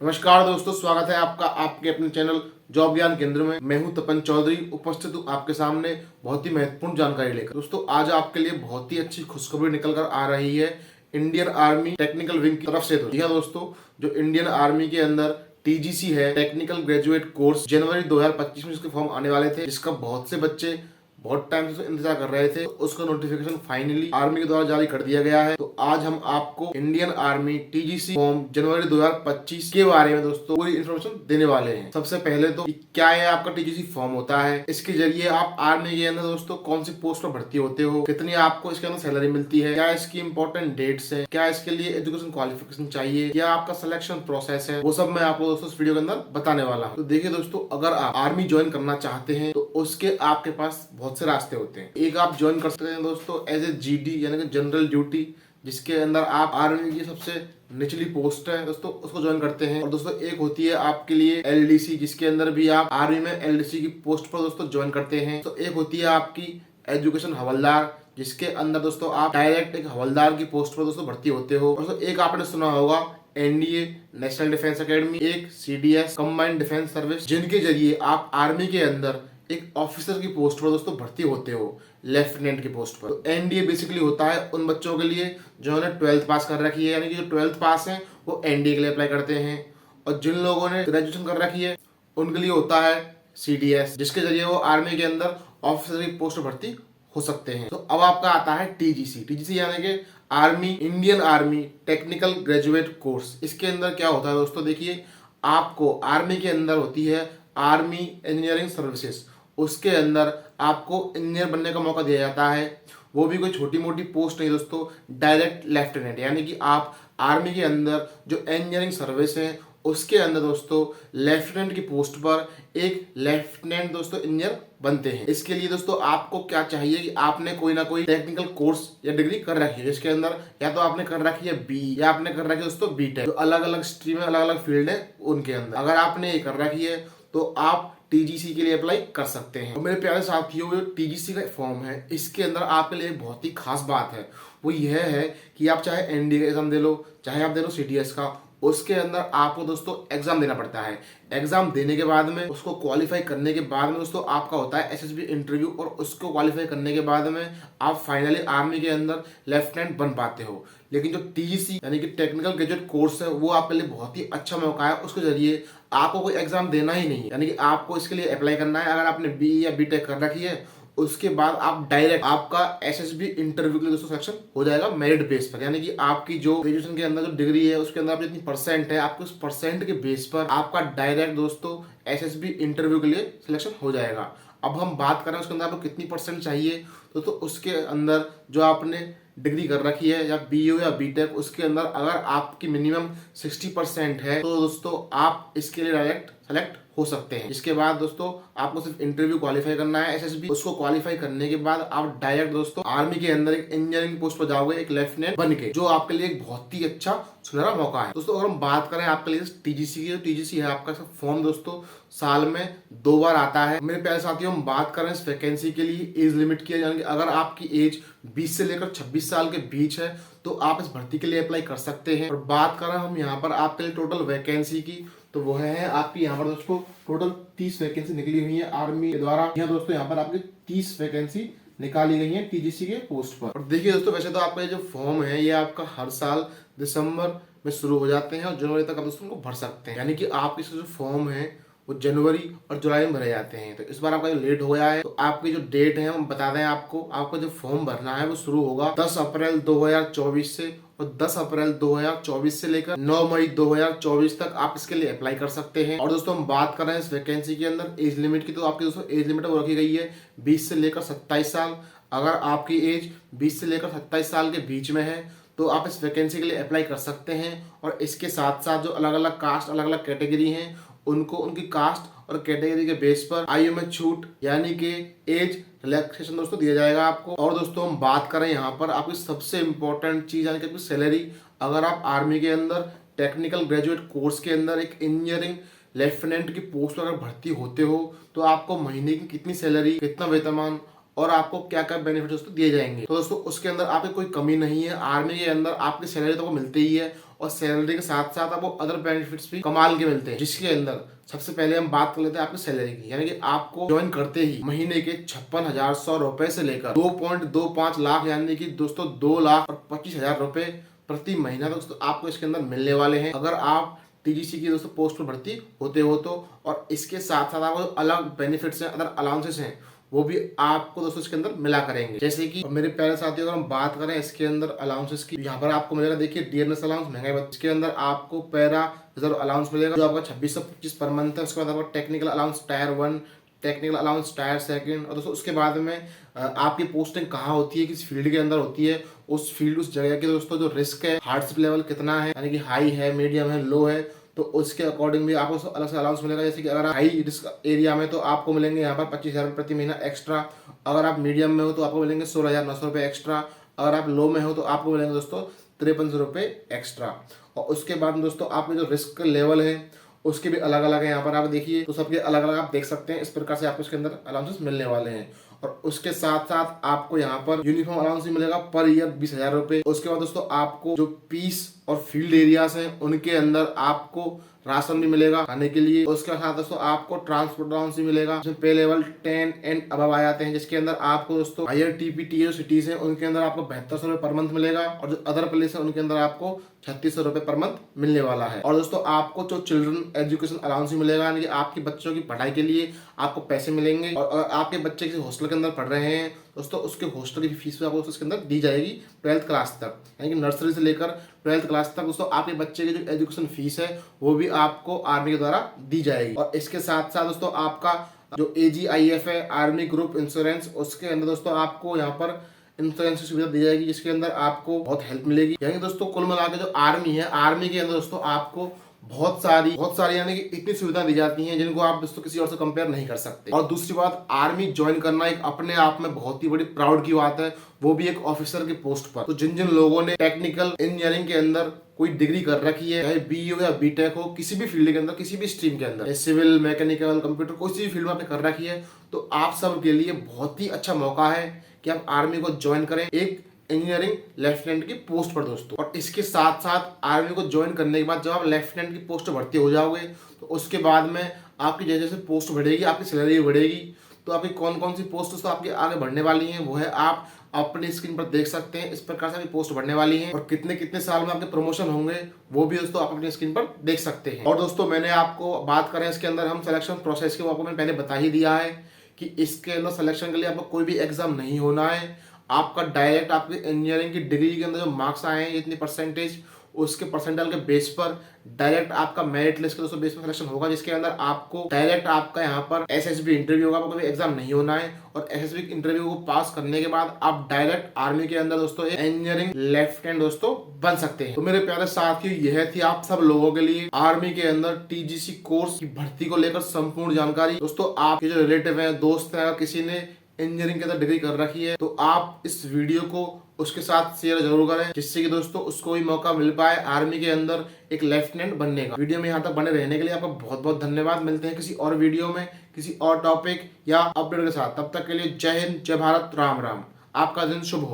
नमस्कार दोस्तों, स्वागत है आपका आपके अपने चैनल जॉब ज्ञान केंद्र में। मैं हूं तपन चौधरी, उपस्थित हूं आपके सामने बहुत ही महत्वपूर्ण जानकारी लेकर। दोस्तों आज आपके लिए बहुत ही अच्छी खुशखबरी निकल कर आ रही है इंडियन आर्मी टेक्निकल विंग की तरफ से। तो जी हाँ दोस्तों, जो इंडियन आर्मी के अंदर टीजीसी है, टेक्निकल ग्रेजुएट कोर्स, जनवरी 2025 में इसके फॉर्म आने वाले थे, जिसका बहुत से बच्चे बहुत टाइम से इंतजार कर रहे थे। तो उसका नोटिफिकेशन फाइनली आर्मी के द्वारा जारी कर दिया गया है। तो आज हम आपको इंडियन आर्मी टीजीसी फॉर्म जनवरी 2025 के बारे में दोस्तों पूरी इन्फॉर्मेशन देने वाले हैं। सबसे पहले तो क्या है आपका टीजीसी फॉर्म होता है, इसके जरिए आप आर्मी के अंदर दोस्तों कौन सी पोस्ट पर भर्ती होते हो, कितनी आपको इसके अंदर सैलरी मिलती है, क्या इसकी इंपॉर्टेंट डेट्स है, क्या इसके लिए एजुकेशन क्वालिफिकेशन चाहिए, क्या आपका सिलेक्शन प्रोसेस है, वो सब मैं आपको दोस्तों इस वीडियो के अंदर बताने वाला हूँ। तो देखिए दोस्तों, अगर आप आर्मी ज्वाइन करना चाहते हैं तो उसके आपके पास बहुत से रास्ते होते हैं। एक आप ज्वाइन कर सकते हैं दोस्तों एज ए जीडी यानी कि जनरल ड्यूटी, जिसके अंदर आप आर्मी की सबसे निचली पोस्ट है दोस्तों, उसको ज्वाइन करते हैं। और दोस्तों एक होती है आपके लिए एलडीसी, जिसके अंदर भी आप आर्मी में एलडीसी की पोस्ट पर दोस्तों ज्वाइन करते हैं। तो एक होती है आपकी एजुकेशन हवलदार, जिसके अंदर दोस्तों आप डायरेक्ट एक हवलदार की पोस्ट पर दोस्तों भर्ती होते हो। दोस्तों एक आपने सुना होगा एनडीए नेशनल डिफेंस एकेडमी, एक सीडीएस कंबाइंड डिफेंस सर्विस, जिनके जरिए आप आर्मी के अंदर एक ऑफिसर की पोस्ट पर दोस्तों भर्ती होते हो, लेफ्टिनेंट की पोस्ट पर। तो एनडीए बेसिकली होता है उन बच्चों के लिए जिन्होंने 12th पास कर रखी है, यानी कि जो 12th पास हैं वो एनडीए के लिए अप्लाई करते हैं। और जिन लोगों ने ग्रेजुएशन कर रखी है उनके लिए होता है सीडीएस, जिसके जरिए वो आर्मी के अंदर ऑफिसर की पोस्ट पर भर्ती हो सकते हैं। तो अब आपका आता है टीजीसी। टीजीसी यानी कि army Indian army technical graduate course. इसके अंदर क्या होता है दोस्तों, देखिए आपको आर्मी के अंदर होती है आर्मी इंजीनियरिंग सर्विसेज, उसके अंदर आपको इंजीनियर बनने का मौका दिया जाता है। वो भी कोई छोटी मोटी पोस्ट नहीं दोस्तों, डायरेक्ट लेफ्टिनेंट, यानी कि आप आर्मी के अंदर जो इंजीनियरिंग सर्विस है उसके अंदर दोस्तों लेफ्टिनेंट की पोस्ट पर एक लेफ्टिनेंट दोस्तों इंजीनियर बनते हैं। इसके लिए दोस्तों आपको क्या चाहिए कि आपने कोई ना कोई टेक्निकल कोर्स या डिग्री कर रखी है, जिसके अंदर या तो आपने कर रखी है बी या आपने कर रखी है दोस्तों बीटेक, जो अलग अलग स्ट्रीम है, अलग अलग फील्ड है उनके अंदर। अगर आपने ये कर रखी है तो आप टीजीसी के लिए अप्लाई कर सकते हैं। और मेरे प्यारे साथियों, जो टीजीसी का फॉर्म है इसके अंदर आपके लिए बहुत ही खास बात है, वो यह है कि आप चाहे एनडीए का एग्जाम दे लो, चाहे आप दे लो सीडीएस का, उसके अंदर आपको दोस्तों एग्जाम देना पड़ता है। एग्जाम देने के बाद में उसको क्वालिफाई करने के बाद में दोस्तों आपका होता है एसएसबी इंटरव्यू, और उसको क्वालिफाई करने के बाद में आप फाइनली आर्मी के अंदर लेफ्टिनेंट बन पाते हो। लेकिन जो टीजीसी यानी कि टेक्निकल ग्रेजुएट कोर्स है वो आपके लिए बहुत ही अच्छा मौका है। उसके जरिए आपको कोई एग्जाम देना ही नहीं है, यानी कि आपको इसके लिए अप्लाई करना है। अगर आपने बी या बीटेक कर रखी है उसके बाद आप डायरेक्ट आपका एसएसबी इंटरव्यू के लिए दोस्तों सिलेक्शन हो जाएगा मेरिट बेस पर, यानी कि आपकी जो ग्रेजुएशन के अंदर जो डिग्री है उसके अंदर आपकी जितनी परसेंट है, आपके उस परसेंट के बेस पर आपका डायरेक्ट दोस्तों एसएसबी इंटरव्यू के लिए सिलेक्शन हो जाएगा। अब हम बात करें उसके अंदर आपको कितनी परसेंट चाहिए, तो उसके अंदर जो आपने डिग्री कर रखी है या बीयू या बीटेक, उसके अंदर अगर आपकी मिनिमम 60% है तो दोस्तों आप इसके लिए डायरेक्ट सेलेक्ट हो सकते हैं। इसके बाद दोस्तों आपको सिर्फ इंटरव्यू क्वालिफाई करना है एसएसबी, उसको क्वालिफाई करने के बाद आप डायरेक्ट दोस्तों आर्मी के अंदर एक इंजीनियरिंग पोस्ट पर जाओगे, एक लेफ्टिनेंट बन के, जो आपके लिए एक बहुत ही अच्छा सुनहरा मौका है। दोस्तों अगर हम बात करें आपके लिए टीजीसी की, टीजीसी है आपका फॉर्म दोस्तों साल में 2 बार आता है। मेरे प्यारे साथियों, हम बात करें इस वैकेंसी के लिए एज लिमिट की, यानी कि अगर आपकी एज 20 से लेकर 26 साल के बीच है तो आप इस भर्ती के लिए अप्लाई कर सकते हैं। और बात करें हम यहाँ पर आपके लिए टोटल वैकेंसी की, तो वो है आपकी यहाँ पर दोस्तों टोटल 30 वैकेंसी निकली हुई है आर्मी के द्वारा। यहाँ दोस्तों यहाँ पर आपकी 30 वैकेंसी निकाली गई है टीजीसी के पोस्ट पर। और देखिए दोस्तों, वैसे तो आपका जो फॉर्म है ये आपका हर साल दिसंबर में शुरू हो जाते हैं और जनवरी तक आप दोस्तों उनको भर सकते हैं, यानी कि आपके जो फॉर्म है वो जनवरी और जुलाई में भरे जाते हैं। तो इस बार आपका जो लेट हो गया है, तो आपकी जो डेट है हम बता दें आपको, आपका जो फॉर्म भरना है वो शुरू होगा 10 अप्रैल 2024 से, और 10 अप्रैल 2024 से लेकर 9 मई 2024 तक आप इसके लिए अप्लाई कर सकते हैं। और दोस्तों हम बात कर रहे हैं इस वैकेंसी के अंदर एज लिमिट की, तो आपकी दोस्तों एज लिमिट वो रखी गई है 20 से लेकर 27 साल। अगर आपकी एज 20 से लेकर 27 साल के बीच में है तो आप इस वैकेंसी के लिए अप्लाई कर सकते हैं। और इसके साथ साथ जो अलग अलग कास्ट, अलग अलग कैटेगरी हैं, उनको उनकी कास्ट और कैटेगरी के बेस पर आयु में छूट यानी कि एज रिलैक्सेशन दोस्तों दिया जाएगा आपको। और दोस्तों हम बात करें यहाँ पर आपकी सबसे इंपॉर्टेंट चीज यानी कि आपकी सैलरी। अगर आप आर्मी के अंदर टेक्निकल ग्रेजुएट कोर्स के अंदर एक इंजीनियरिंग लेफ्टिनेंट की पोस्ट अगर भर्ती होते हो तो आपको महीने की कितनी सैलरी, कितना वेतनमान और आपको क्या क्या बेनिफिट दोस्तों दिए जाएंगे, तो दोस्तों उसके अंदर आपकी कोई कमी नहीं है। आर्मी के अंदर आपकी सैलरी तो मिलती ही है और सैलरी के साथ साथ आपको अदर बेनिफिट्स भी कमाल के मिलते हैं, जिसके अंदर सबसे पहले हम बात कर लेते हैं आपकी सैलरी की। यानी कि आपको ज्वाइन करते ही महीने के 56,100 रुपए से लेकर 2.25 लाख यानी कि दोस्तों 2,25,000 रुपए प्रति महीना दोस्तों आपको इसके अंदर मिलने वाले हैं, अगर आप टीजीसी की दोस्तों पोस्ट पर भर्ती होते हो तो। और इसके साथ साथ आपको अलग बेनिफिट्स हैं, अदर अलाउंसेस हैं, वो भी आपको दोस्तों इसके अंदर मिला करेंगे। जैसे कि मेरे प्यारे साथियों, अगर हम बात करें इसके अंदर अलाउंसेस की, यहाँ पर आपको मिलेगा देखिए डियरनेस अलाउंस महंगाई भत्ता, इसके अंदर आपको पैरा रिजर्व अलाउंस मिलेगा जो आपका 2625 पर मंथ है। उसके बाद आपको technical allowance tyre 1, technical allowance tyre 2 और दोस्तों उसके बाद में आपकी पोस्टिंग कहाँ होती है, किस फील्ड के अंदर होती है, उस फील्ड उस जगह के दोस्तों जो रिस्क है, हार्डशिप लेवल कितना है, यानी कि हाई है, मीडियम है, लो है, तो उसके अकॉर्डिंग भी आपको अलग से अलाउंस मिलेगा। जैसे कि अगर आप हाई रिस्क एरिया में तो आपको मिलेंगे यहाँ पर 25,000 प्रति महीना एक्स्ट्रा, अगर आप मीडियम में हो तो आपको मिलेंगे 16,900 रुपये एक्स्ट्रा, अगर आप लो में हो तो आपको मिलेंगे दोस्तों 5300 रुपये एक्स्ट्रा। और उसके बाद दोस्तों आपके जो रिस्क लेवल है उसके भी अलग अलग है, यहाँ पर आप देखिए तो सबके अलग अलग आप देख सकते हैं। इस प्रकार से आपको इसके अंदर अलाउंसेस मिलने वाले हैं। और उसके साथ साथ आपको यहाँ पर यूनिफॉर्म अलाउंस भी मिलेगा पर ईयर 20,000 रुपये। उसके बाद दोस्तों आपको जो पीस और फील्ड एरियाज हैं उनके अंदर आपको राशन भी मिलेगा खाने के लिए। उसके साथ दोस्तों आपको ट्रांसपोर्ट अलाउंस भी मिलेगा, जिसमें पे लेवल 10 एंड अबव आ जाते हैं, जिसके अंदर आपको दोस्तों हायर टीपीटी जो सिटीज हैं उनके अंदर आपको 7200 रुपये पर मंथ मिलेगा, और जो अदर प्लेस है उनके अंदर आपको 3600 रुपये पर मंथ मिलने वाला है। और दोस्तों आपको जो चिल्ड्रन एजुकेशन अलाउंस भी मिलेगा, यानी कि आपके बच्चों की पढ़ाई के लिए आपको पैसे मिलेंगे। और अगर आपके बच्चे किसी हॉस्टल के अंदर पढ़ रहे हैं दोस्तों, उसके हॉस्टल की फीस भी आपको उसके अंदर दी जाएगी 12th क्लास तक, यानी कि नर्सरी से लेकर 12th क्लास तक दोस्तों आपके बच्चे की जो एजुकेशन फीस है वो भी आपको आर्मी के द्वारा दी जाएगी। और इसके साथ साथ दोस्तों आपका जो AGIF है, आर्मी ग्रुप इंश्योरेंस, उसके अंदर दोस्तों आपको यहाँ पर इंश्योरेंस की सुविधा दी जाएगी, जिसके अंदर आपको बहुत हेल्प मिलेगी। यानी दोस्तों कुल मिला के जो आर्मी है, आर्मी के अंदर दोस्तों आपको बहुत सारी यानी कि इतनी सुविधा दी जाती हैं जिनको आप दोस्तों किसी और से कंपेयर नहीं कर सकते। और दूसरी बात, आर्मी ज्वाइन करना एक अपने आप में बहुत ही बड़ी प्राउड की बात है, वो भी एक ऑफिसर की पोस्ट पर। तो जिन जिन लोगों ने टेक्निकल इंजीनियरिंग के अंदर कोई डिग्री कर रखी है, चाहे BE हो या BTech हो, किसी भी फील्ड के अंदर, किसी भी स्ट्रीम के अंदर, सिविल, मैकेनिकल, कंप्यूटर, कोई सी भी फील्ड में आपने कर रखी है, तो आप सब के लिए बहुत ही अच्छा मौका है कि आप आर्मी को ज्वाइन करें एक इंजीनियरिंग लेफ्टिनेंट की पोस्ट पर दोस्तों। और इसके साथ साथ आर्मी को ज्वाइन करने के बाद जब आप लेफ्टिनेंट की पोस्ट पर भर्ती हो जाओगे तो उसके बाद में आपकी जैसे जैसे पोस्ट बढ़ेगी आपकी सैलरी बढ़ेगी। तो आपकी कौन कौन सी पोस्ट आपकी आगे बढ़ने वाली हैं वो है आप अपनी स्क्रीन पर देख सकते हैं। इस प्रकार से आपकी पोस्ट बढ़ने वाली है और कितने कितने साल में आपके प्रमोशन होंगे वो भी दोस्तों आप अपनी स्क्रीन पर देख सकते हैं। और दोस्तों मैंने आपको बात करें इसके अंदर हम सिलेक्शन प्रोसेस के, वो आपको मैंने पहले बता ही दिया है कि इसके अंदर सिलेक्शन के लिए आपको कोई भी एग्जाम नहीं होना है। आपका डायरेक्ट आपके इंजीनियरिंग की डिग्री के अंदर जो मार्क्स आए हैं इतनी परसेंटेज, उसके परसेंटाइल के बेस पर डायरेक्ट आपका मेरिट लिस्ट के दोस्तों बेस पर सिलेक्शन होगा, जिसके अंदर आपको डायरेक्ट आपका यहाँ पर SSB इंटरव्यू होगा, आपको कोई एग्जाम नहीं होना है। और SSB इंटरव्यू को पास करने के बाद आप डायरेक्ट आर्मी के अंदर दोस्तों इंजीनियरिंग लेफ्टिनेंट दोस्तों बन सकते हैं। तो मेरे प्यारे साथियों, यह थी आप सब लोगों के लिए आर्मी के अंदर TGC कोर्स की भर्ती को लेकर संपूर्ण जानकारी। दोस्तों आपके जो रिलेटिव है, दोस्त है, किसी ने इंजीनियरिंग के अंदर डिग्री कर रखी है तो आप इस वीडियो को उसके साथ शेयर जरूर करें, जिससे कि दोस्तों उसको भी मौका मिल पाए आर्मी के अंदर एक लेफ्टिनेंट बनने का। वीडियो में यहाँ तक बने रहने के लिए आपका बहुत बहुत धन्यवाद। मिलते हैं किसी और वीडियो में किसी और टॉपिक या अपडेट के साथ। तब तक के लिए जय हिंद, जय भारत, राम राम। आपका दिन शुभ हो।